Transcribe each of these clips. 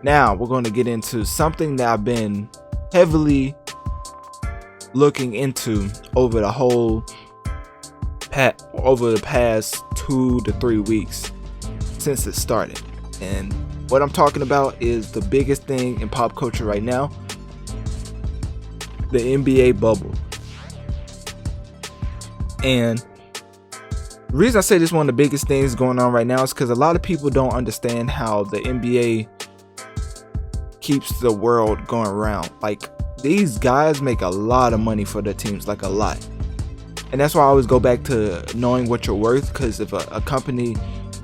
Now we're going to get into something that I've been heavily looking into over the past 2 to 3 weeks since it started. And what I'm talking about is the biggest thing in pop culture right now, the NBA bubble. And the reason I say this is one of the biggest things going on right now is because a lot of people don't understand how the NBA keeps the world going around. Like, these guys make a lot of money for their teams, like a lot. And that's why I always go back to knowing what you're worth, because if a company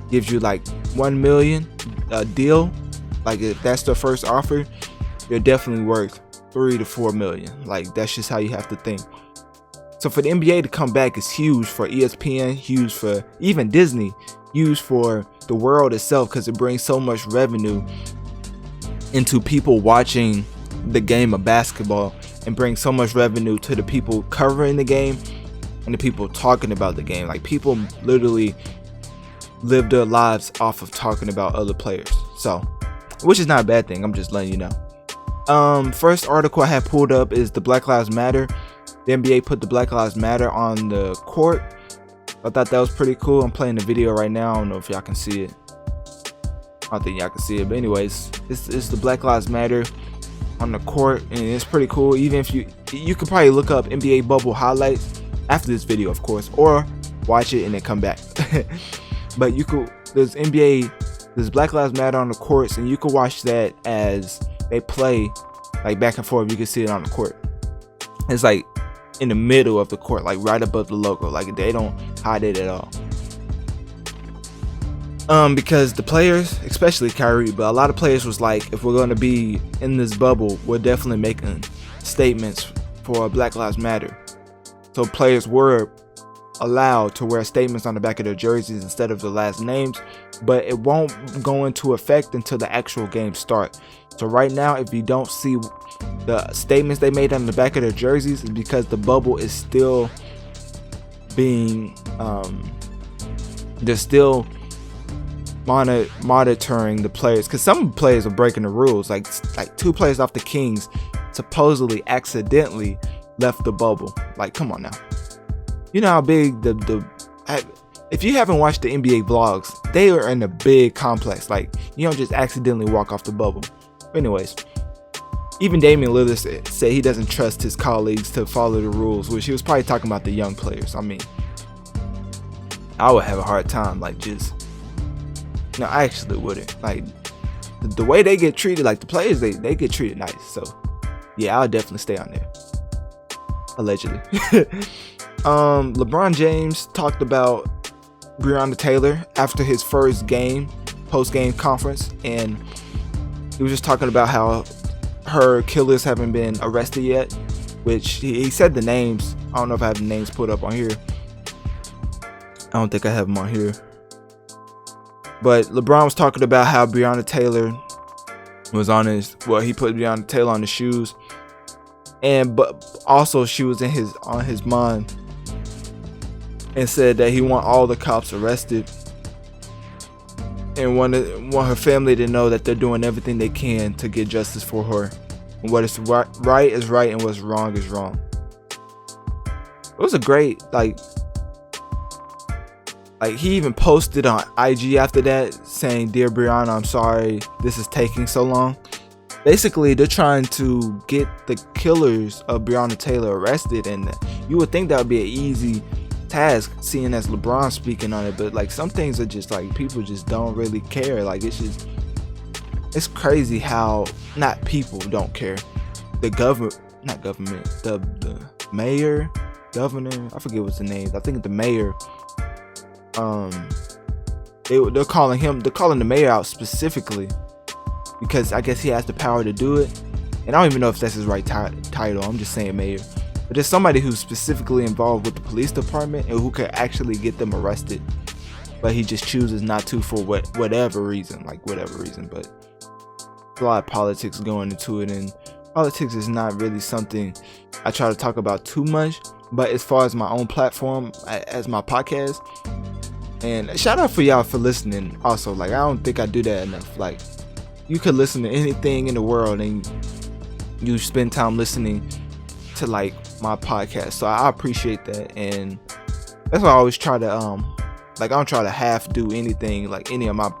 gives you like 1 million a deal, like if that's their first offer, you're definitely worth 3 to 4 million. Like, that's just how you have to think. So for the NBA to come back is huge for ESPN, huge for even Disney, huge for the world itself, because it brings so much revenue into people watching the game of basketball, and brings so much revenue to the people covering the game and the people talking about the game. Like, people literally live their lives off of talking about other players. So, which is not a bad thing. I'm just letting you know. First article I have pulled up is the Black Lives Matter. The NBA put the Black Lives Matter on the court. I thought that was pretty cool. I'm playing the video right now. I don't know if y'all can see it. I don't think y'all can see it, but anyways, it's the Black Lives Matter on the court, and it's pretty cool. Even if you could probably look up NBA bubble highlights after this video, of course, or watch it and then come back. But there's Black Lives Matter on the courts, and you can watch that as they play, like back and forth. You can see it on the court. It's like in the middle of the court, like right above the logo. Like, they don't hide it at all. Because the players, especially Kyrie, but a lot of players was like, if we're going to be in this bubble, we're definitely making statements for Black Lives Matter. So players were allowed to wear statements on the back of their jerseys instead of the last names, but it won't go into effect until the actual game starts. So right now, if you don't see the statements they made on the back of their jerseys, it's because the bubble is still being, they're still monitoring the players, because some players are breaking the rules. Like 2 players off the Kings supposedly accidentally left the bubble. Like, come on now. You know how big if you haven't watched the NBA vlogs, they are in a big complex. Like, you don't just accidentally walk off the bubble. Anyways, even Damian Lillard said he doesn't trust his colleagues to follow the rules, which he was probably talking about the young players. I mean, I would have a hard time, like, just, no, I actually wouldn't. Like, the way they get treated, like the players, they get treated nice. So yeah, I'll definitely stay on there. Allegedly. LeBron James talked about Breonna Taylor after his first game, post-game conference, and he was just talking about how her killers haven't been arrested yet, which he said the names. I don't know if I have the names put up on here. I don't think I have them on here. But LeBron was talking about how Breonna Taylor was on his, well, he put Breonna Taylor on the shoes, but also she was on his mind, and said that he want all the cops arrested, and want her family to know that they're doing everything they can to get justice for her, and what is right is right and what's wrong is wrong. It was a great, like he even posted on IG after that saying, "Dear Breonna, I'm sorry this is taking so long." Basically, they're trying to get the killers of Breonna Taylor arrested, and you would think that would be an easy task, seeing as LeBron speaking on it, but like, some things are just like, people just don't really care. Like, it's crazy how not people don't care. The mayor, governor, I forget what's the name. I think the mayor, they're calling the mayor out specifically because I guess he has the power to do it, and I don't even know if that's his right title. I'm just saying mayor. But there's somebody who's specifically involved with the police department and who could actually get them arrested, but he just chooses not to for whatever reason. But there's a lot of politics going into it, and politics is not really something I try to talk about too much. But as far as my own platform, as my podcast, and shout out for y'all for listening also. Like, I don't think I do that enough. Like, you could listen to anything in the world and you spend time listening to like my podcast. So I appreciate that, and that's why I always try to like I don't try to half do anything like any of my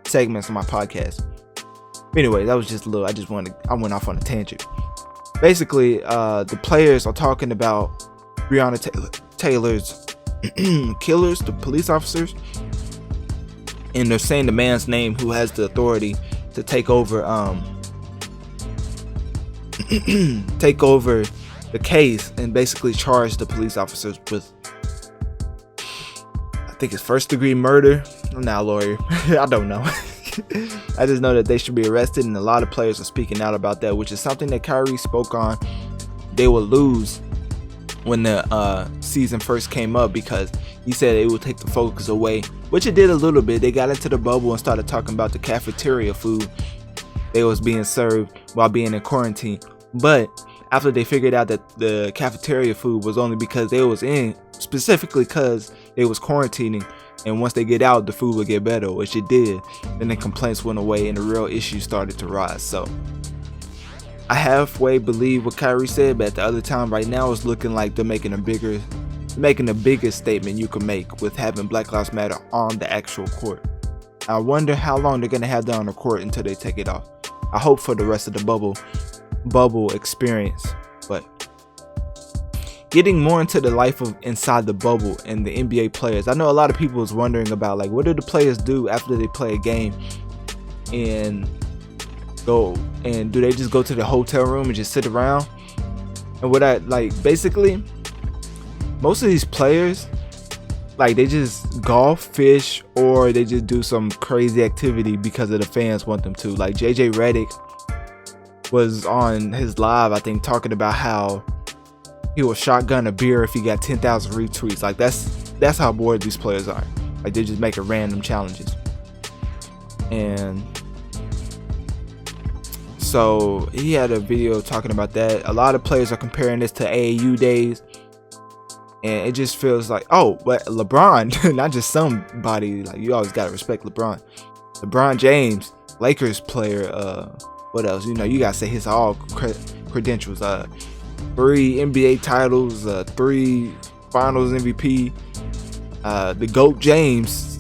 segments of my podcast. Anyway, that was just a little. I went off on a tangent. Basically, the players are talking about Breonna Taylor's killers, the police officers, and they're saying the man's name who has the authority to take over the case and basically charge the police officers with, I think it's first-degree murder. I'm not a lawyer. I don't know. I just know that they should be arrested, and a lot of players are speaking out about that, which is something that Kyrie spoke on. They will lose when the season first came up, because he said it would take the focus away, which it did a little bit. They got into the bubble and started talking about the cafeteria food they was being served while being in quarantine. But after they figured out that the cafeteria food was only because they was in, specifically because they was quarantining, and once they get out the food would get better, which it did, then the complaints went away and the real issues started to rise. So I halfway believe what Kyrie said, but at the other time right now it's looking like they're making the biggest statement you can make with having Black Lives Matter on the actual court. I wonder how long they're gonna have that on the court until they take it off. I hope for the rest of the bubble experience. But getting more into the life of inside the bubble and the NBA players, I know a lot of people was wondering about like, what do the players do after they play a game, and do they just go to the hotel room and just sit around? And what I like, basically most of these players, like, they just golf, fish, or they just do some crazy activity because of the fans want them to. Like JJ Redick was on his live, I think, talking about how he will shotgun a beer if he got 10,000 retweets. Like, that's how bored these players are. Like, they just making random challenges. And so he had a video talking about that. A lot of players are comparing this to AAU days, and it just feels like, oh, but LeBron, not just somebody, like, you always gotta respect LeBron James, Lakers player. What else? You know, you gotta say his all credentials. 3 NBA titles, 3 Finals MVP. The GOAT James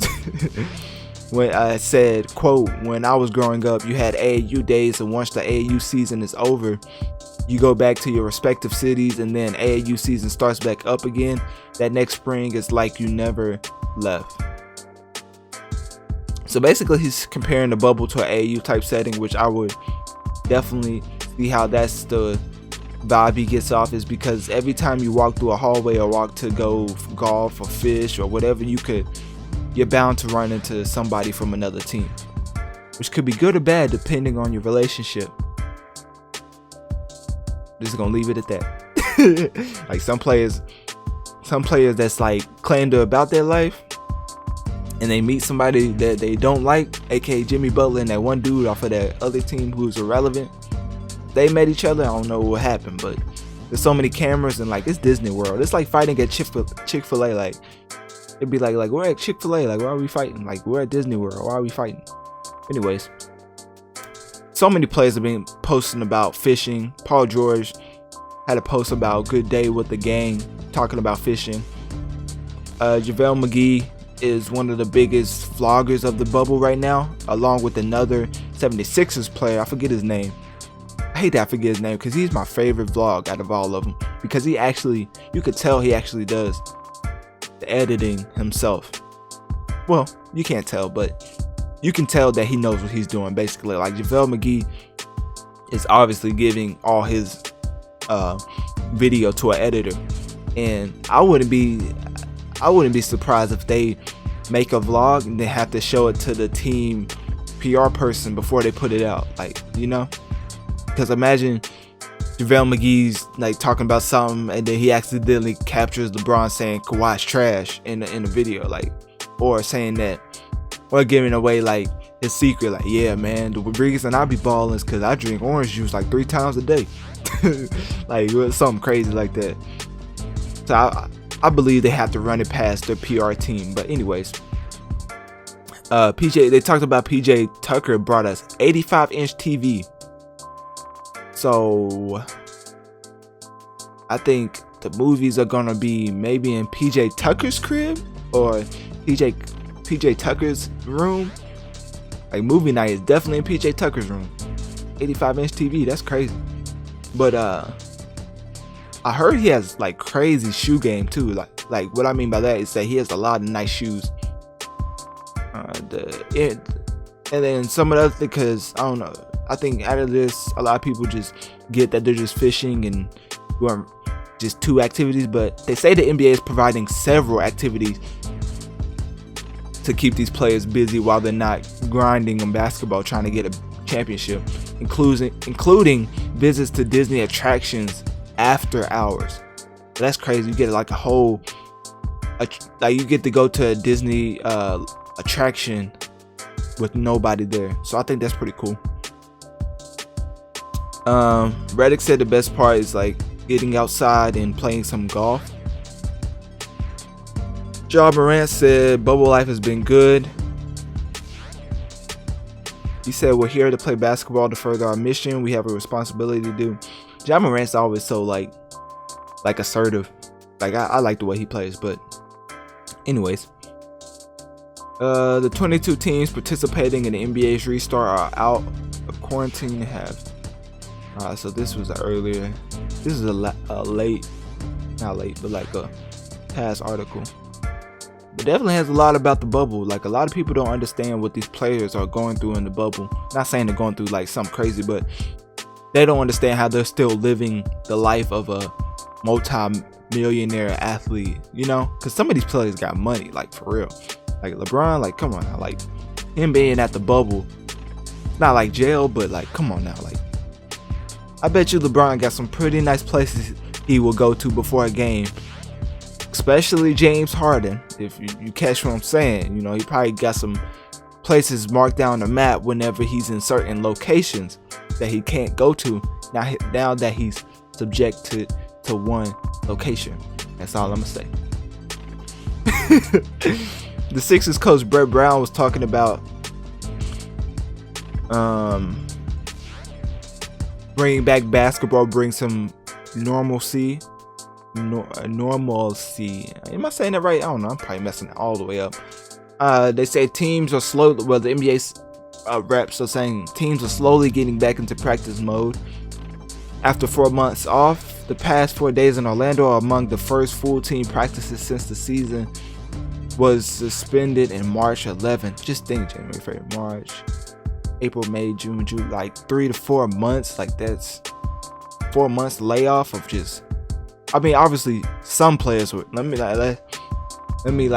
when I said, quote, "When I was growing up, you had AAU days, and once the AAU season is over, you go back to your respective cities, and then AAU season starts back up again. That next spring is like you never left." So basically, he's comparing the bubble to an AAU type setting, which I would definitely see how that's the vibe he gets off, is because every time you walk through a hallway or walk to go golf or fish or whatever, you're bound to run into somebody from another team, which could be good or bad depending on your relationship. Just gonna leave it at that. Like, some players that's like claim to about their life, and they meet somebody that they don't like, aka Jimmy Butler and that one dude off of that other team who's irrelevant. They met each other. I don't know what happened, but there's so many cameras, and like, it's Disney World. It's like fighting at Chick-fil-A. Like, it'd be like we're at Chick-fil-A. Like, why are we fighting? Like, we're at Disney World. Why are we fighting? Anyways, so many players have been posting about fishing. Paul George had a post about good day with the gang, talking about fishing. JaVale McGee is one of the biggest vloggers of the bubble right now, along with another 76ers player. I forget his name. I hate that I forget his name, because he's my favorite vlog out of all of them, because you could tell he actually does the editing himself. Well, you can't tell, but you can tell that he knows what he's doing, basically. Like, JaVale McGee is obviously giving all his video to an editor, and I wouldn't be surprised if they make a vlog and they have to show it to the team PR person before they put it out. Like, you know, because imagine JaVale McGee's like talking about something, and then he accidentally captures LeBron saying Kawhi's trash in the video, like, or saying that, or giving away like his secret, like, yeah, man, the reason I be balling is because I drink orange juice like 3 times a day. Like, something crazy like that. So I believe they have to run it past their PR team. But anyways, They talked about PJ Tucker brought us 85-inch TV. So I think the movies are gonna be maybe in PJ Tucker's crib or PJ Tucker's room. Like movie night is definitely in PJ Tucker's room. 85-inch TV, that's crazy. But I heard he has like crazy shoe game too. Like what I mean by that is that he has a lot of nice shoes. And then some of the other, because I don't know, I think out of this a lot of people just get that they're just fishing and doing just 2 activities, but they say the NBA is providing several activities to keep these players busy while they're not grinding on basketball trying to get a championship, including visits to Disney attractions after hours. So that's crazy. You get like a whole like you get to go to a Disney attraction with nobody there. So I think that's pretty cool. Reddick said the best part is like getting outside and playing some golf. Ja Morant said bubble life has been good. He said we're here to play basketball to further our mission. We have a responsibility to do. Ja Morant's always so like assertive. Like I like the way he plays. But anyways, the 22 teams participating in the NBA's restart are out of quarantine. So this was earlier. This is a late, not late, but like a past article. But definitely has a lot about the bubble. Like a lot of people don't understand what these players are going through in the bubble. Not saying they're going through like something crazy, but they don't understand how they're still living the life of a multi-millionaire athlete, you know? Because some of these players got money, like for real. Like LeBron, like come on now, like him being at the bubble, not like jail, but like come on now, like I bet you LeBron got some pretty nice places he will go to before a game. Especially James Harden, if you catch what I'm saying. You know, he probably got some places marked down on the map whenever he's in certain locations that he can't go to. Now that he's subjected to one location. That's all I'm gonna say. The Sixers coach Brett Brown was talking about bringing back basketball, bring some normalcy. Normalcy. Am I saying that right? I don't know. I'm probably messing it all the way up. They say teams are slowly. Well, the NBA reps are saying teams are slowly getting back into practice mode after 4 months off. The past 4 days in Orlando are among the first full team practices since the season was suspended in March 11th. Just think, January, February, March, April, May, June, like 3 to 4 months. Like that's 4 months layoff of just. I mean, obviously, some players were. Let me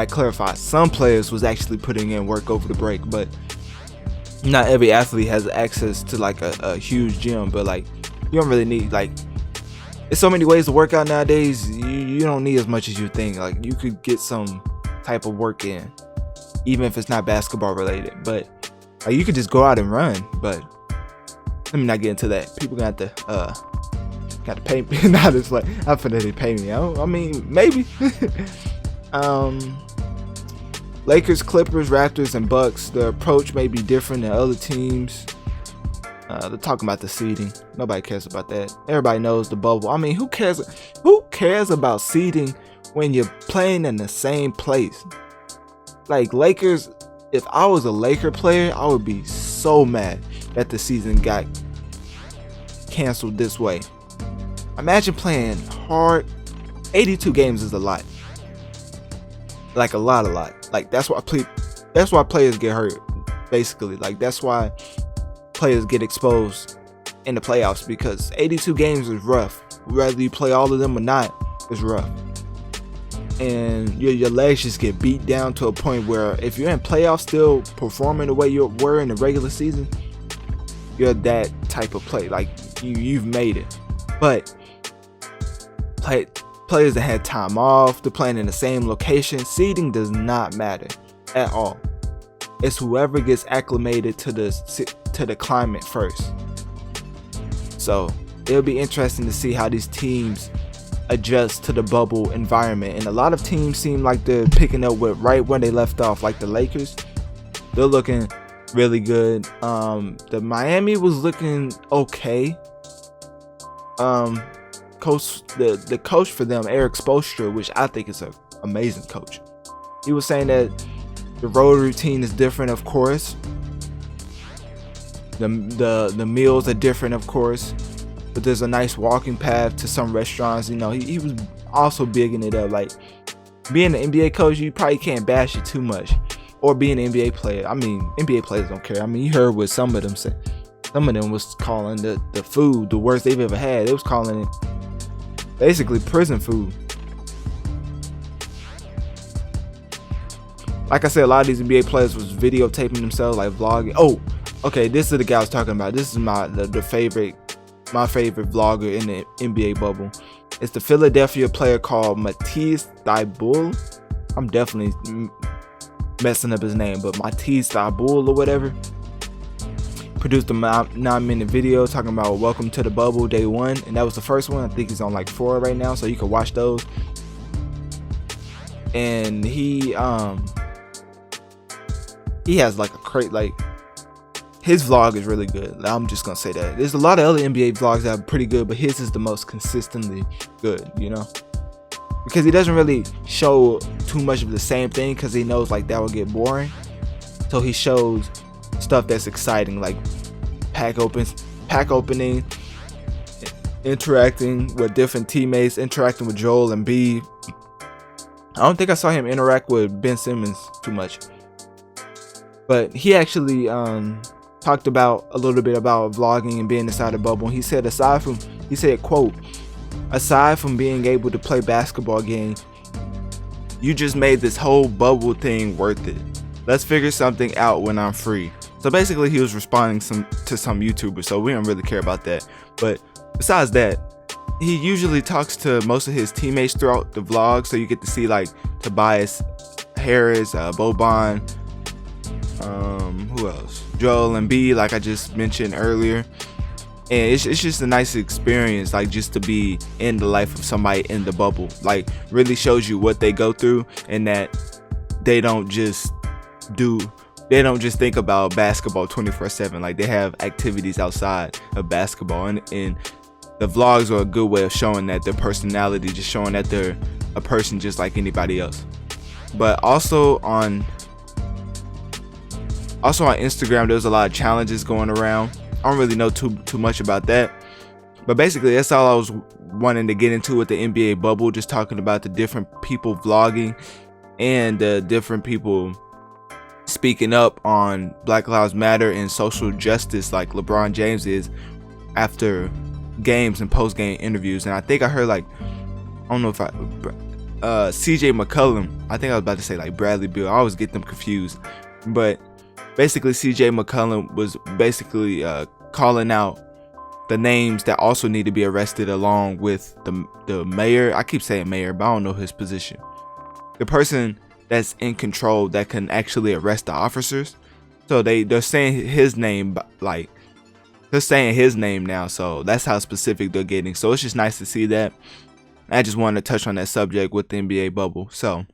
clarify. Some players was actually putting in work over the break, but not every athlete has access to like a huge gym. But like, you don't really need like. There's so many ways to work out nowadays. You don't need as much as you think. Like, you could get some type of work in, even if it's not basketball related. But like, you could just go out and run. But let me not get into that. People got to pay me. Not it's like I'm finna they pay me. I mean, maybe. Lakers, Clippers, Raptors, and Bucks. The approach may be different than other teams. They're talking about the seeding. Nobody cares about that. Everybody knows the bubble. I mean, who cares? Who cares about seeding when you're playing in the same place? Like Lakers. If I was a Laker player, I would be so mad that the season got canceled this way. Imagine playing hard. 82 games is a lot. Like a lot. Like that's why players get hurt. Basically, like that's why players get exposed in the playoffs, because 82 games is rough. Whether you play all of them or not, it's rough. And your legs just get beat down to a point where if you're in playoffs still performing the way you were in the regular season, you're that type of play. Like you've made it. But players that had time off, they're playing in the same location. Seeding does not matter at all. It's whoever gets acclimated to the climate first. So it'll be interesting to see how these teams adjust to the bubble environment. And a lot of teams seem like they're picking up with right when they left off. Like the Lakers, they're looking really good. The Miami was looking okay. The coach for them, Eric Spoelstra, which I think is an amazing coach, he was saying that the road routine is different, of course. The meals are different, of course, but there's a nice walking path to some restaurants. You know, he was also bigging it up. Like, being an NBA coach, you probably can't bash it too much, or being an NBA player. I mean, NBA players don't care. I mean, you heard what some of them said. Some of them was calling the food the worst they've ever had. They was calling it basically prison food. Like I said, a lot of these NBA players was videotaping themselves, like vlogging. Oh, okay, this is the guy I was talking about. This is my favorite vlogger in the NBA bubble. It's the Philadelphia player called Matisse Thybulle. I'm definitely messing up his name, but Matisse Thybulle or whatever. Produced a 9-minute video talking about welcome to the bubble day 1, and that was the first one. I think he's on like 4 right now, so you can watch those. And he has like a crate, like his vlog is really good. I'm just gonna say that. There's a lot of other NBA vlogs that are pretty good, but his is the most consistently good, you know, because he doesn't really show too much of the same thing, because he knows like that will get boring. So he shows stuff that's exciting, like pack opening, interacting with different teammates, interacting with Joel Embiid. I don't think I saw him interact with Ben Simmons too much, but he actually talked about a little bit about vlogging and being inside the bubble. He said, quote, aside from being able to play basketball game, you just made this whole bubble thing worth it. Let's figure something out when I'm free. So basically he was responding to some YouTubers, so we don't really care about that. But besides that, he usually talks to most of his teammates throughout the vlog, so you get to see like Tobias Harris, Boban, who else? Joel Embiid, like I just mentioned earlier. And it's just a nice experience, like just to be in the life of somebody in the bubble. Like, really shows you what they go through, and that they don't just think about basketball 24/7. Like, they have activities outside of basketball, and the vlogs are a good way of showing that their personality, just showing that they're a person just like anybody else. But also on Instagram, there's a lot of challenges going around. I don't really know too much about that, but basically that's all I was wanting to get into with the NBA bubble, just talking about the different people vlogging and the different people speaking up on Black Lives Matter and social justice, like LeBron James is after games and post-game interviews. And I think I heard, like, I don't know if CJ McCollum, I think I was about to say like Bradley Beal, I always get them confused, but basically CJ McCollum was basically calling out the names that also need to be arrested, along with the mayor. I keep saying mayor, but I don't know his position. The person that's in control that can actually arrest the officers. So they're saying his name, like they're saying his name now. So that's how specific they're getting. So it's just nice to see that. I just wanted to touch on that subject with the NBA bubble. So